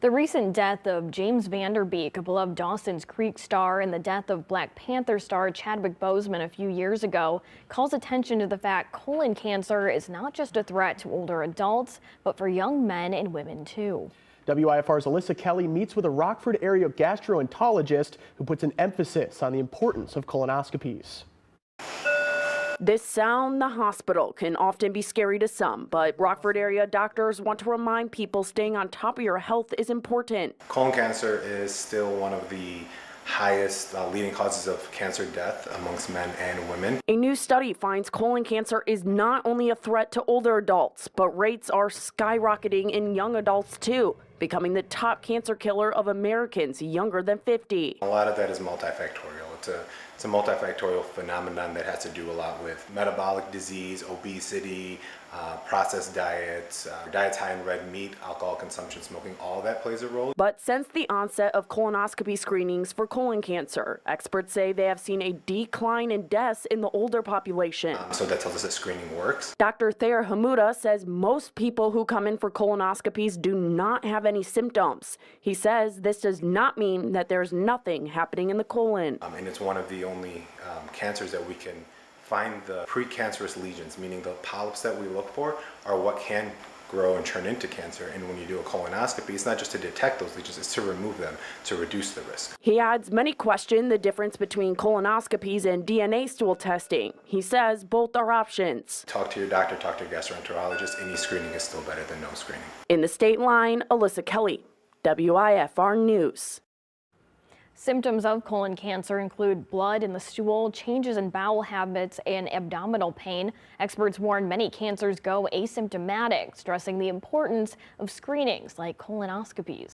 The recent death of James Vanderbeek, a beloved Dawson's Creek star, and the death of Black Panther star Chadwick Boseman a few years ago calls attention to the fact colon cancer is not just a threat to older adults, but for young men and women too. WIFR's Alyssa Kelly meets with a Rockford area gastroenterologist who puts an emphasis on the importance of colonoscopies. This sound, the hospital, can often be scary to some, but Rockford area doctors want to remind people staying on top of your health is important. Colon cancer is still one of the highest leading causes of cancer death amongst men and women. A new study finds colon cancer is not only a threat to older adults, but rates are skyrocketing in young adults too, becoming the top cancer killer of Americans younger than 50. A lot of that is multifactorial. It's a multifactorial phenomenon that has to do a lot with metabolic disease, obesity, processed diets, diets high in red meat, alcohol consumption, smoking, all of that plays a role. But since the onset of colonoscopy screenings for colon cancer, experts say they have seen a decline in deaths in the older population. So that tells us that screening works. Dr. Thayer Hamuda says most people who come in for colonoscopies do not have any symptoms. He says this does not mean that there's nothing happening in the colon. And it's one of the only cancers that we can find the precancerous lesions, meaning the polyps that we look for are what can grow and turn into cancer. And when you do a colonoscopy, it's not just to detect those lesions, it's to remove them, to reduce the risk. He adds many question the difference between colonoscopies and DNA stool testing. He says both are options. Talk to your doctor, talk to your gastroenterologist. Any screening is still better than no screening. In the state line, Alyssa Kelly, WIFR News. Symptoms of colon cancer include blood in the stool, changes in bowel habits, and abdominal pain. Experts warn many cancers go asymptomatic, stressing the importance of screenings like colonoscopies.